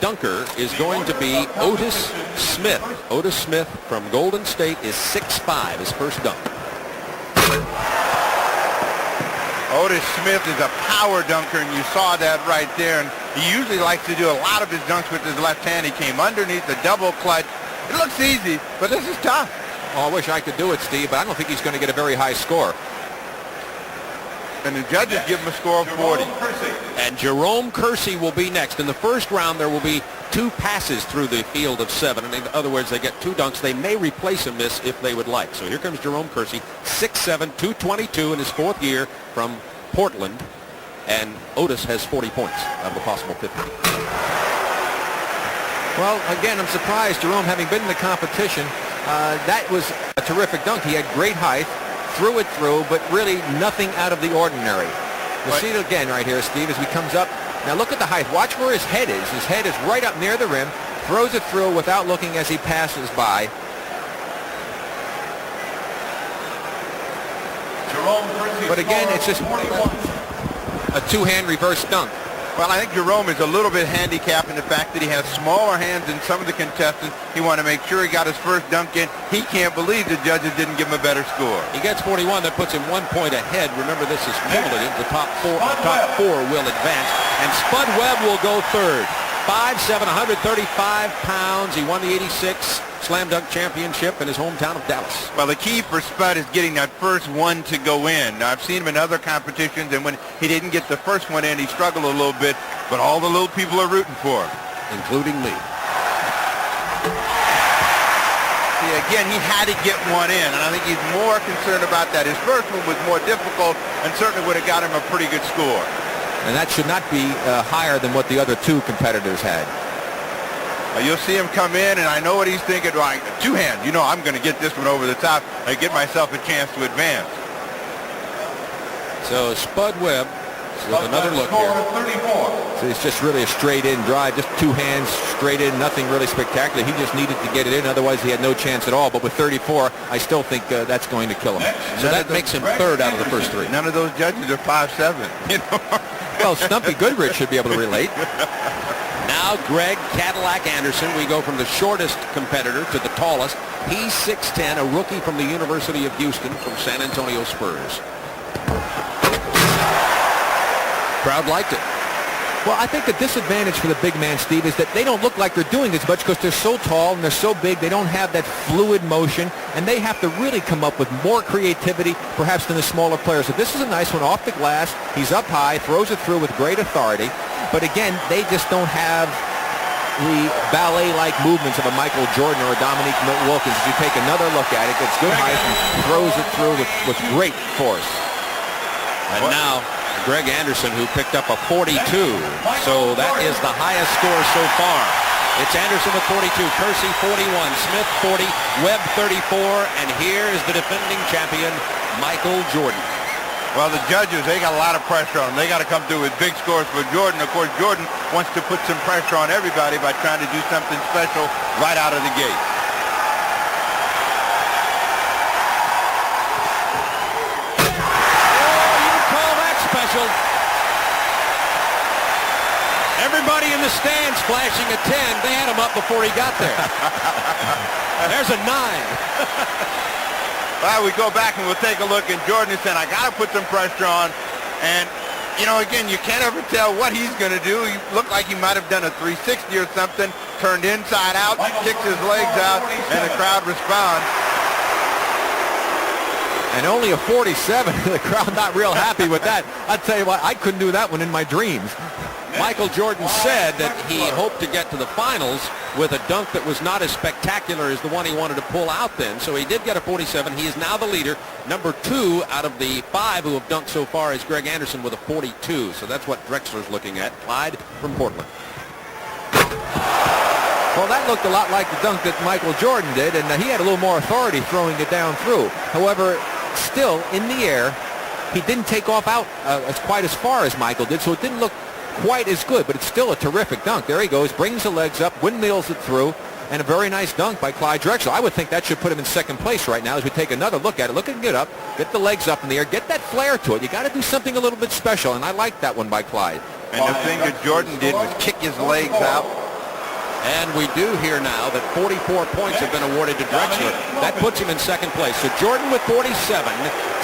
dunker is going to be Otis Smith. Otis Smith from Golden State is 6'5", his first dunk. Otis Smith is a power dunker, and you saw that right there. And he usually likes to do a lot of his dunks with his left hand. He came underneath the double clutch. It looks easy, but this is tough. Oh, I wish I could do it, Steve, but I don't think he's going to get a very high score. And the judges give him a score of 40. And Jerome Kersey will be next. In the first round, there will be 2 passes through the field of 7. And in other words, they get 2 dunks. They may replace him this if they would like. So here comes Jerome Kersey, 6'7", 222 in his 4th year from Portland. And Otis has 40 points out of a possible 50. Well, again, I'm surprised, Jerome, having been in the competition, that was a terrific dunk. He had great height, threw it through, but really nothing out of the ordinary. You'll see it again right here, Steve, as he comes up. Now look at the height. Watch where his head is. His head is right up near the rim. Throws it through without looking as he passes by. But again, it's just a 2-hand reverse dunk. Well, I think Jerome is a little bit handicapped in the fact that he has smaller hands than some of the contestants. He wanted to make sure he got his first dunk in. He can't believe the judges didn't give him a better score. He gets 41. That puts him 1 point ahead. Remember, this is cumulative. The top four will advance. And Spud Webb will go third. 5'7", 135 pounds. He won the 86 Slam Dunk Championship in his hometown of Dallas. Well, the key for Spud is getting that first one to go in. Now, I've seen him in other competitions, and when he didn't get the first one in, he struggled a little bit, but all the little people are rooting for him. Including me. See, again, he had to get one in, and I think he's more concerned about that. His first one was more difficult and certainly would have got him a pretty good score. And that should not be higher than what the other 2 competitors had. You'll see him come in, and I know what he's thinking. Like, 2-hand, you know, I'm going to get this one over the top and get myself a chance to advance. So Spud Webb with another look here. So it's just really a straight-in drive, just 2 hands straight in, nothing really spectacular. He just needed to get it in, otherwise he had no chance at all. But with 34, I still think that's going to kill him. So that makes him third out of the first 3. None of those judges are 5'7". You know? Well, Stumpy Goodrich should be able to relate. Now Greg Cadillac Anderson. We go from the shortest competitor to the tallest. He's 6'10", a rookie from the University of Houston from San Antonio Spurs. Crowd liked it. Well, I think the disadvantage for the big man, Steve, is that they don't look like they're doing as much because they're so tall and they're so big. They don't have that fluid motion, and they have to really come up with more creativity, perhaps, than the smaller players. So this is a nice one off the glass. He's up high, throws it through with great authority. But again, they just don't have the ballet-like movements of a Michael Jordan or a Dominique Wilkins. If you take another look at it, gets good height and throws it through with great force. And now Greg Anderson, who picked up a 42. So that is the highest score so far. It's Anderson with 42, Kersey 41, Smith 40, Webb 34, and here is the defending champion, Michael Jordan. Well, the judges, they got a lot of pressure on them. They got to come through with big scores for Jordan. Of course, Jordan wants to put some pressure on everybody by trying to do something special right out of the gate. Everybody in the stands flashing a 10. They had him up before he got there. There's a 9. Well, we go back and we'll take a look, and Jordan is saying, I got to put some pressure on. And, you know, again, you can't ever tell what he's going to do. He looked like he might have done a 360 or something, turned inside out, kicks his legs out, and the crowd responds. And only a 47. The crowd not real happy with that. I'll tell you what, I couldn't do that one in my dreams. Michael Jordan said that he hoped to get to the finals with a dunk that was not as spectacular as the one he wanted to pull out then. So he did get a 47. He is now the leader. Number 2 out of the 5 who have dunked so far is Greg Anderson with a 42. So that's what Drexler's looking at. Clyde from Portland. Well, that looked a lot like the dunk that Michael Jordan did, and he had a little more authority throwing it down through. However, still in the air, he didn't take off out quite as far as Michael did, so it didn't look quite as good, but it's still a terrific dunk. There he goes, brings the legs up, windmills it through, and a very nice dunk by Clyde Drexler. I would think that should put him in second place right now as we take another look at it. Look at him get up, get the legs up in the air, get that flair to it. You got to do something a little bit special, and I like that one by Clyde. And the thing that Jordan did was kick his legs out, And we do hear now that 44 points have been awarded to Drexler. That puts him in second place. So Jordan with 47,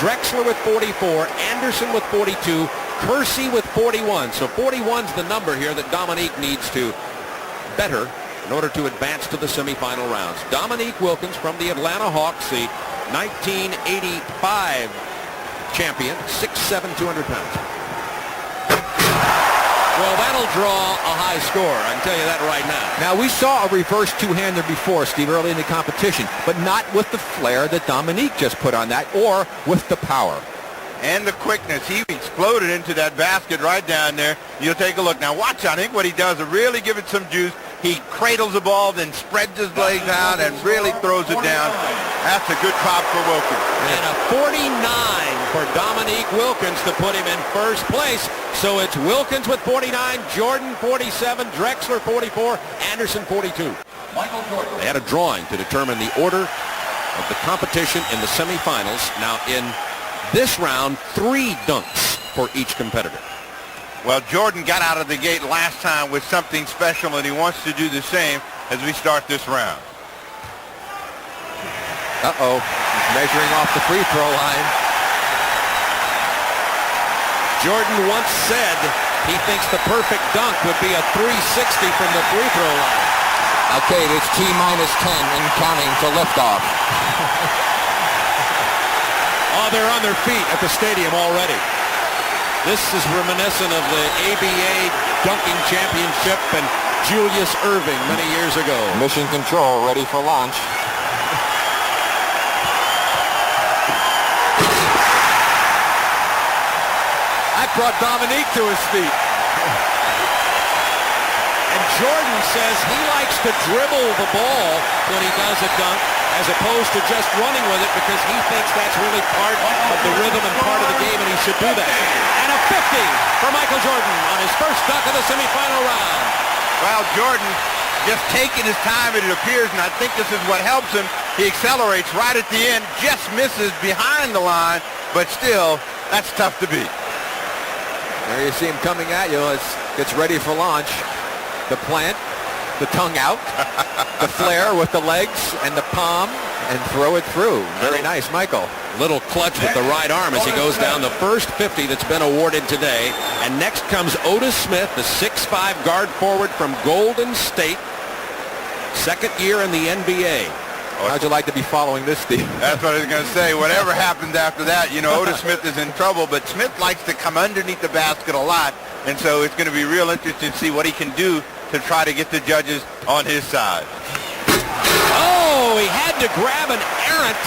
Drexler with 44, Anderson with 42, Kersey with 41. So 41's the number here that Dominique needs to better in order to advance to the semifinal rounds. Dominique Wilkins from the Atlanta Hawks, the 1985 champion, 6'7", 200 pounds. Well, that'll draw a high score. I can tell you that right now. Now, we saw a reverse two-hander before, Steve, early in the competition, but not with the flair that Dominique just put on that or with the power. And the quickness. He exploded into that basket right down there. You'll take a look. Now, watch, I think what he does to really give it some juice, he cradles the ball, then spreads his legs out and really throws it down. That's a good pop for Wilkins. And a 49 for Dominique Wilkins to put him in first place. So it's Wilkins with 49, Jordan 47, Drexler 44, Anderson 42. They had a drawing to determine the order of the competition in the semifinals. Now in this round, 3 dunks for each competitor. Well, Jordan got out of the gate last time with something special, and he wants to do the same as we start this round. Uh-oh. He's measuring off the free throw line. Jordan once said he thinks the perfect dunk would be a 360 from the free throw line. Okay, it's T-minus 10 and counting to liftoff. Oh, they're on their feet at the stadium already. This is reminiscent of the ABA dunking championship and Julius Erving many years ago. Mission control, ready for launch. That brought Dominique to his feet. And Jordan says he likes to dribble the ball when he does a dunk as opposed to just running with it because he thinks that's really part of the rhythm and part of the game and he should do that. And a 50 for Michael Jordan on his first dunk of the semifinal round. Well, Jordan just taking his time, it appears, and I think this is what helps him. He accelerates right at the end, just misses behind the line, but still, that's tough to beat. There you see him coming at you as gets ready for launch. The plant, the tongue out, the flare with the legs and the palm, and throw it through. Very nice, Michael. Little clutch with the right arm as he goes down the first 50 that's been awarded today. And next comes Otis Smith, the 6'5" guard forward from Golden State. Second year in the NBA. How'd you like to be following this, Steve? That's what I was going to say. Whatever happens after that, you know, Otis Smith is in trouble, but Smith likes to come underneath the basket a lot, and so it's going to be real interesting to see what he can do to try to get the judges on his side. Oh, he had to grab an errant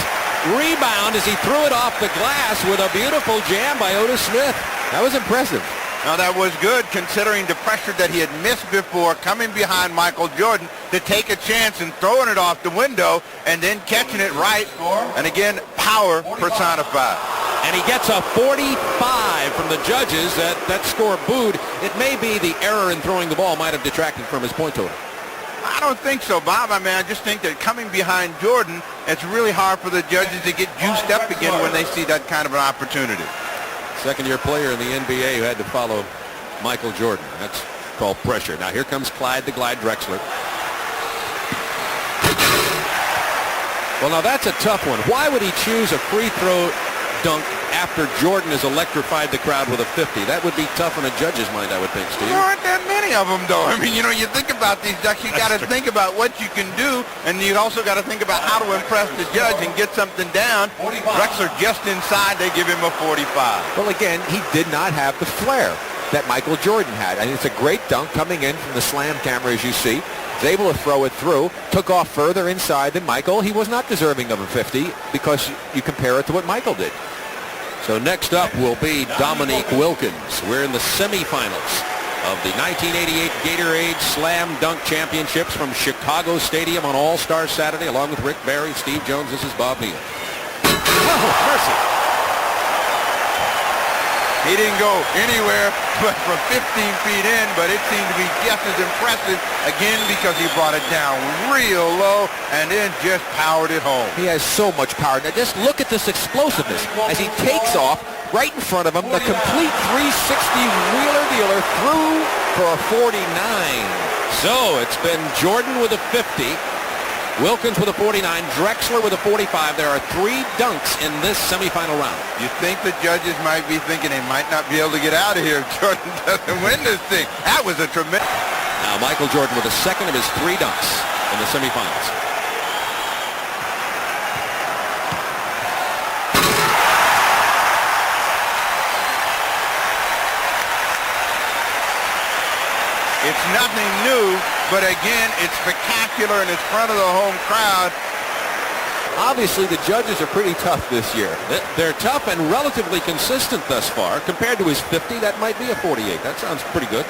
rebound as he threw it off the glass with a beautiful jam by Otis Smith. That was impressive. Now, that was good considering the pressure that he had missed before coming behind Michael Jordan to take a chance and throwing it off the window and then catching it right. And again, power personified. And he gets a 45 from the judges. That score booed. It may be the error in throwing the ball might have detracted from his point total. I don't think so, Bob. I mean, I just think that coming behind Jordan, it's really hard for the judges to get juiced up again when they see that kind of an opportunity. Second-year player in the NBA who had to follow Michael Jordan. That's called pressure. Now here comes Clyde the Glide Drexler. Well, now that's a tough one. Why would he choose a free throw dunk after Jordan has electrified the crowd with a 50? That would be tough on a judge's mind, I would think, Steve. There aren't that many of them, though. I mean, you know, you think about these ducks, you got to think about what you can do, and you also got to think about how to impress the judge and get something down. Drexler just inside, they give him a 45. Well, again, he did not have the flair that Michael Jordan had. I mean, it's a great dunk coming in from the slam camera, as you see. Was able to throw it through, took off further inside than Michael. He was not deserving of a 50 because you compare it to what Michael did. So next up will be Dominique Wilkins. We're in the semifinals of the 1988 Gatorade Slam Dunk Championships from Chicago Stadium on All-Star Saturday, along with Rick Barry, Steve Jones. This is Bob Neal. Oh, mercy. He didn't go anywhere but from 15 feet in, but it seemed to be just as impressive, again, because he brought it down real low and then just powered it home. He has so much power. Now just look at this explosiveness as he takes off right in front of him, the complete 360 wheeler-dealer through for a 49. So it's been Jordan with a 50, Wilkins with a 49, Drexler with a 45. There are 3 dunks in this semifinal round. You think the judges might be thinking they might not be able to get out of here if Jordan doesn't win this thing. That was a tremendous... Now Michael Jordan with a second of his 3 dunks in the semifinals. It's nothing new, but again, it's spectacular and it's front of the home crowd. Obviously, the judges are pretty tough this year. They're tough and relatively consistent thus far. Compared to his 50, that might be a 48. That sounds pretty good.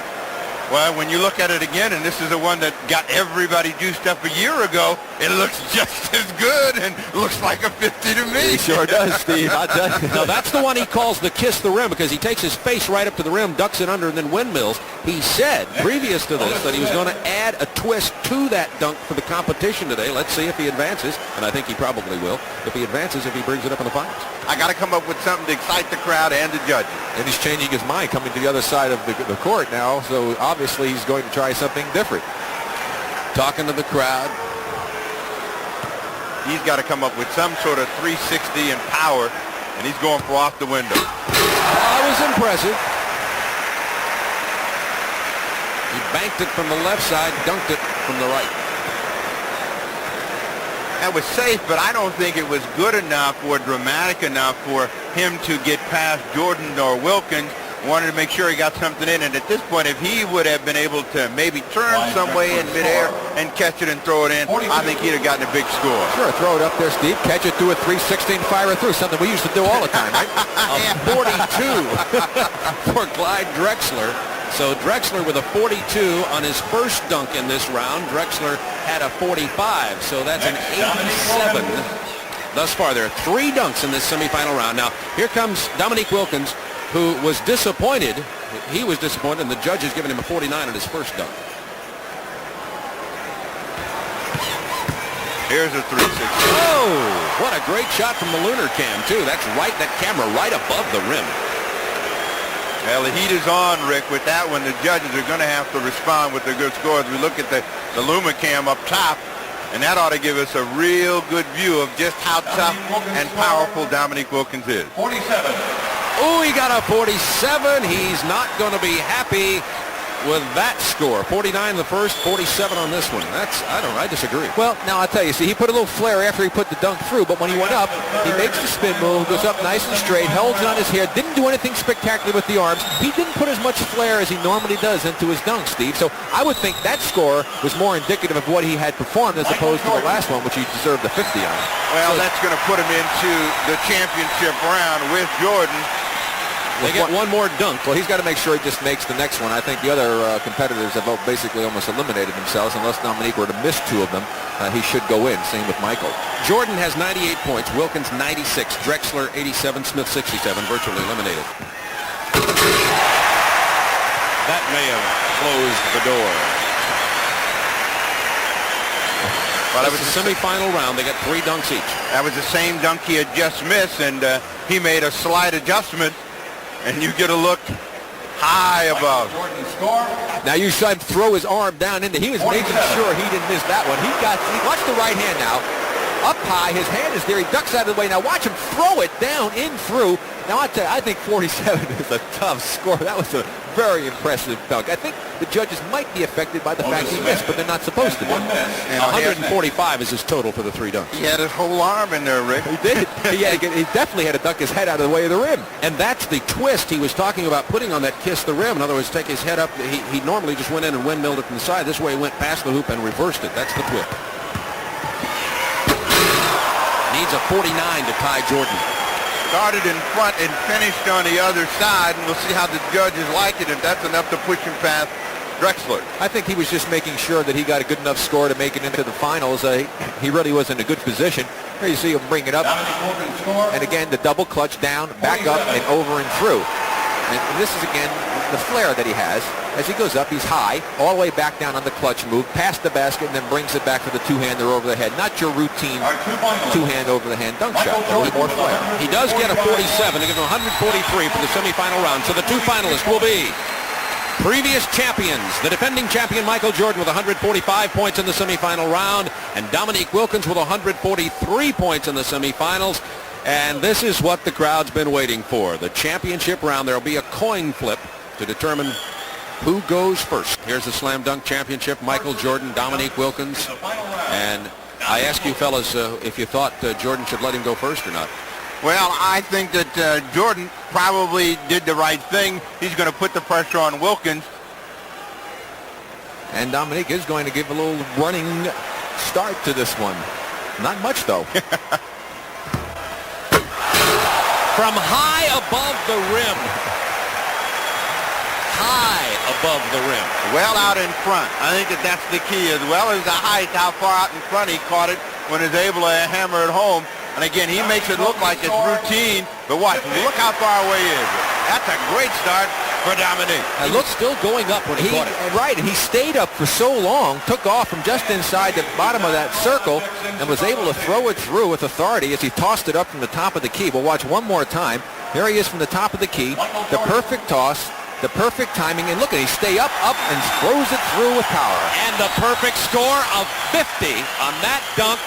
Well, when you look at it again, and this is the one that got everybody juiced up a year ago, it looks just as good and looks like a 50 to me. He sure does, Steve. I'll tell you. Now, that's the one he calls the kiss the rim because he takes his face right up to the rim, ducks it under, and then windmills. He said previous to this that he was going to add a twist to that dunk for the competition today. Let's see if he advances, and I think he probably will. If he advances, if he brings it up in the finals. I got to come up with something to excite the crowd and the judges. And he's changing his mind coming to the other side of the court now, so obviously he's going to try something different. Talking to the crowd. He's got to come up with some sort of 360 and power, and he's going for off the window. That was impressive. He banked it from the left side, dunked it from the right. That was safe, but I don't think it was good enough or dramatic enough for him to get past Jordan or Wilkins. Wanted to make sure he got something in, and at this point, if he would have been able to maybe turn some way in midair and catch it and throw it in, I think he'd have gotten a big score. Sure, throw it up there, Steve. Catch it, do a 316, fire it through. Something we used to do all the time, right? A 42 for Clyde Drexler. So Drexler with a 42 on his first dunk in this round. Drexler had a 45, so that's an 87 thus far. There are 3 dunks in this semifinal round. Now, here comes Dominique Wilkins, who was disappointed. He was disappointed, and the judge has given him a 49 on his first dunk. Here's a 360. Oh, what a great shot from the lunar cam, too. That's right, that camera right above the rim. Well, the heat is on, Rick. With that one, the judges are going to have to respond with their good scores. We look at the Lumicam up top, and that ought to give us a real good view of just how tough and powerful Dominique Wilkins is. 47. Oh, he got a 47. He's not going to be happy with that score. 49 the first, 47 on this one. I disagree. Well, now I'll tell you, see, he put a little flare after he put the dunk through, but when he went up, he makes the spin move, goes up nice and straight, holds it on his hair, didn't do anything spectacular with the arms. He didn't put as much flair as he normally does into his dunk, Steve. So I would think that score was more indicative of what he had performed as opposed to the last one, which he deserved the 50 on. Well, that's going to put him into the championship round with Jordan. They get one more dunk. Well, he's got to make sure he just makes the next one. I think the other competitors have basically almost eliminated themselves. Unless Dominique were to miss 2 of them, he should go in. Same with Michael. Jordan has 98 points. Wilkins 96. Drexler 87. Smith 67. Virtually eliminated. That may have closed the door. Well, that was the semifinal round. They got 3 dunks each. That was the same dunk he had just missed, and he made a slight adjustment. And you get a look high above. Now you saw him throw his arm down into. He was making sure he didn't miss that one. Watch the right hand now. Up high, his hand is there. He ducks out of the way. Now watch him throw it down in through. Now I tell you, I think 47 is a tough score. That was a very impressive dunk. I think the judges might be affected by the fact he missed, but they're not supposed to be. 145 is his total for the 3 dunks. He had his whole arm in there, Rick. He did. He definitely had to duck his head out of the way of the rim. And that's the twist he was talking about putting on that kiss the rim. In other words, take his head up. He normally just went in and windmilled it from the side. This way he went past the hoop and reversed it. That's the twist. Needs a 49 to tie Jordan. Started in front and finished on the other side, and we'll see how the judges like it, if that's enough to push him past Drexler. I think he was just making sure that he got a good enough score to make it into the finals. He really was in a good position. Here you see him bring it up. And again, the double clutch down, back up, and over and through. And this is, again, the flair that he has. As he goes up, he's high, all the way back down on the clutch move, past the basket, and then brings it back to the two-hander over the head. Not your routine two-hand over-the-hand dunk shot. A little more flair. He does get a 47 to give him 143 for the semifinal round. So the 2 finalists will be Previous champions, the defending champion Michael Jordan with 145 points in the semifinal round, and Dominique Wilkins with 143 points in the semifinals. And this is what the crowd's been waiting for, the championship round. There will be a coin flip to determine who goes first. Here's the Slam Dunk Championship, Michael Jordan, Dominique Wilkins. And I ask you fellas if you thought Jordan should let him go first or not. Well, I think that Jordan probably did the right thing. He's going to put the pressure on Wilkins. And Dominique is going to give a little running start to this one. Not much, though. From high above the rim. High above the rim. Well out in front. I think that that's the key, as well as the height, how far out in front he caught it when he's able to hammer it home. And again, he makes it look like it's routine, but watch, look how far away he is. That's a great start for Dominique. He was still going up when he caught it. Right, and he stayed up for so long, took off from just inside the bottom of that circle, and was able to throw it through with authority as he tossed it up from the top of the key. But watch one more time. There he is from the top of the key, the perfect toss, the perfect timing, and look at he stay up, and throws it through with power. And the perfect score of 50 on that dunk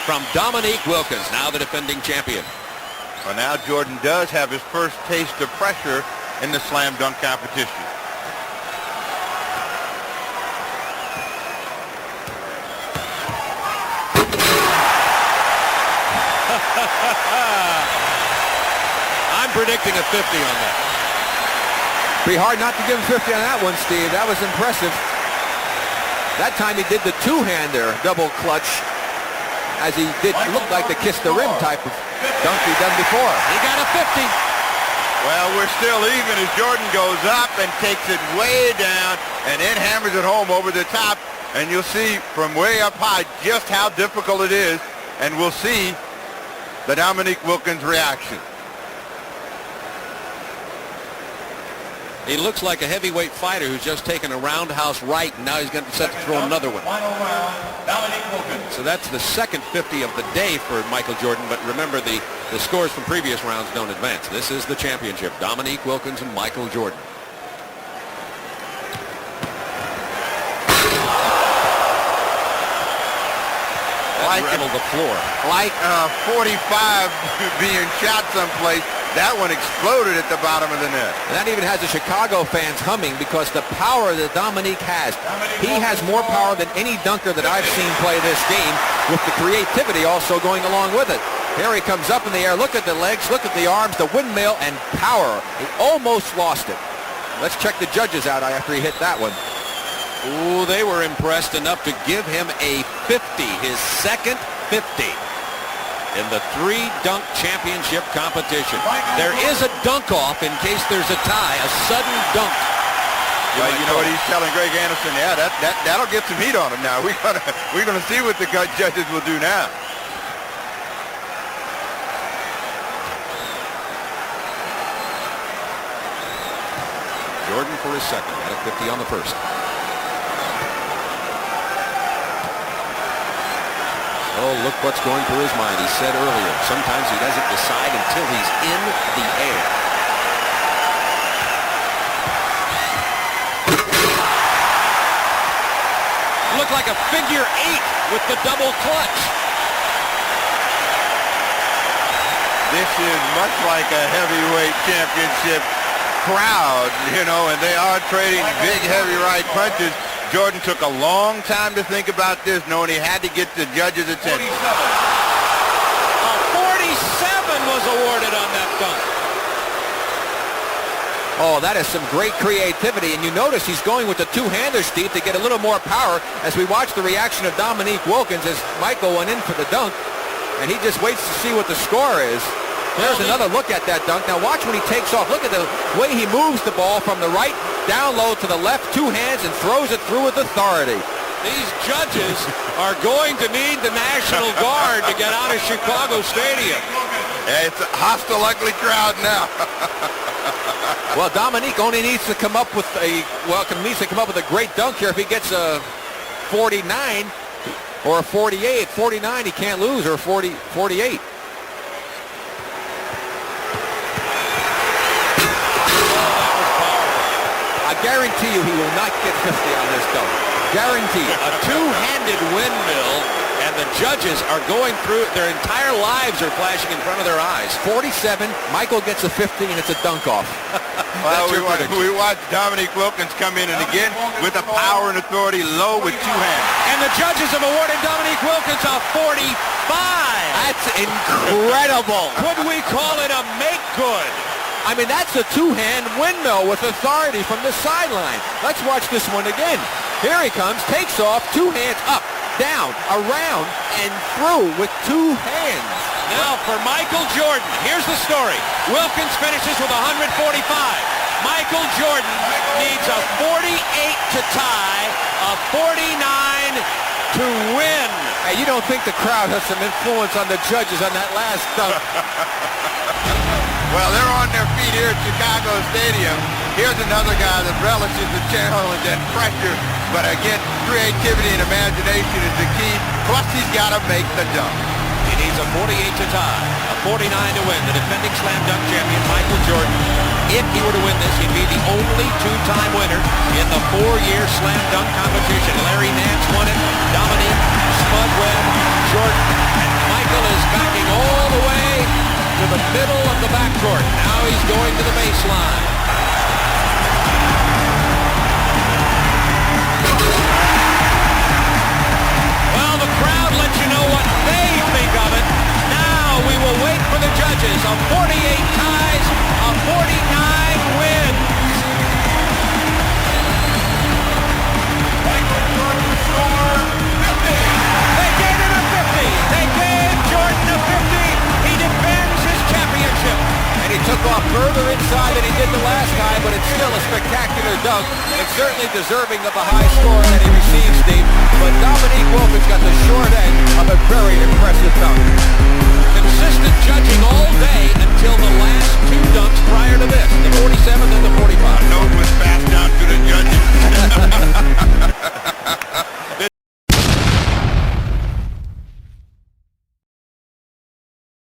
from Dominique Wilkins, now the defending champion. Well, now Jordan does have his first taste of pressure in the slam dunk competition. I'm predicting a 50 on that. Be hard not to give him 50 on that one, Steve. That was impressive. That time he did the two-hander double clutch, as he did look like the kiss the rim type of dunk he done before. He got a 50. Well, we're still even as Jordan goes up and takes it way down and then hammers it home over the top. And you'll see from way up high just how difficult it is. And we'll see the Dominique Wilkins reaction. He looks like a heavyweight fighter who's just taken a roundhouse right, and now he's going to set to throw another one. Final round, Dominique Wilkins. So that's the second 50 of the day for Michael Jordan, but remember the scores from previous rounds don't advance. This is the championship, Dominique Wilkins and Michael Jordan. That rattled the floor. Like 45 being shot someplace. That one exploded at the bottom of the net. And that even has the Chicago fans humming because the power that Dominique has. He has more power than any dunker that I've seen play this game, with the creativity also going along with it. Here he comes up in the air. Look at the legs, look at the arms, the windmill, and power. He almost lost it. Let's check the judges out after he hit that one. Ooh, they were impressed enough to give him a 50, his second 50. In the three-dunk championship competition. There is a dunk-off in case there's a tie, a sudden dunk. Well, you know what he's telling Greg Anderson? Yeah, that'll get some heat on him now. We're gonna see what the judges will do now. Jordan for his second, at a 50 on the first. Oh, look what's going through his mind. He said earlier, sometimes he doesn't decide until he's in the air. Looked like a figure 8 with the double clutch. This is much like a heavyweight championship crowd, you know, and they are trading big, heavy right punches. Jordan took a long time to think about this, knowing he had to get the judges' attention. 47 was awarded on that dunk. Oh, that is some great creativity. And you notice he's going with the two-hander, Steve, to get a little more power as we watch the reaction of Dominique Wilkins as Michael went in for the dunk. And he just waits to see what the score is. There's another look at that dunk. Now watch when he takes off. Look at the way he moves the ball from the right down low to the left, two hands, and throws it through with authority. These judges are going to need the National Guard to get out of Chicago Stadium. Yeah, it's a hostile, ugly crowd now. Well, Dominique only needs to come up with a great dunk here. If he gets a 49 or a 48, 49 he can't lose, or 48. I guarantee you he will not get 50 on this dunk. Guarantee. A two-handed windmill, and the judges are going through it. Their entire lives are flashing in front of their eyes. 47, Michael gets a 50, and it's a dunk off. Well, we watched Dominique Wilkins come in, and again, with the power and authority, low with two hands. And the judges have awarded Dominique Wilkins a 45. That's incredible. Could we call it a make-good? I mean, that's a two-hand windmill with authority from the sideline. Let's watch this one again. Here he comes, takes off, two hands up, down, around, and through with two hands. Now for Michael Jordan. Here's the story. Wilkins finishes with 145. Michael Jordan needs a 48 to tie, a 49 to win. Hey, you don't think the crowd has some influence on the judges on that last dunk? Well, they're on their feet here at Chicago Stadium. Here's another guy that relishes the challenge and pressure. But again, creativity and imagination is the key. Plus, he's got to make the dunk. He needs a 48 to tie, a 49 to win. The defending slam dunk champion, Michael Jordan. If he were to win this, he'd be the only two-time winner in the four-year slam dunk competition. Larry Nance won it, Dominique, Spud Webb, Jordan. And Michael is backing all the way to the middle of the backcourt. Now he's going to the baseline. Well, the crowd lets you know what they think of it. Now we will wait for the judges. A 48 ties, a 49 wins. Michael Jordan scored 50. They gave him a 50. They gave Jordan a 50. He defends his championship. And he took off further inside than he did the last time, but it's still a spectacular dunk, and certainly deserving of the high score that he received, Steve. But Dominique Wilkins got the short end of a very impressive dunk.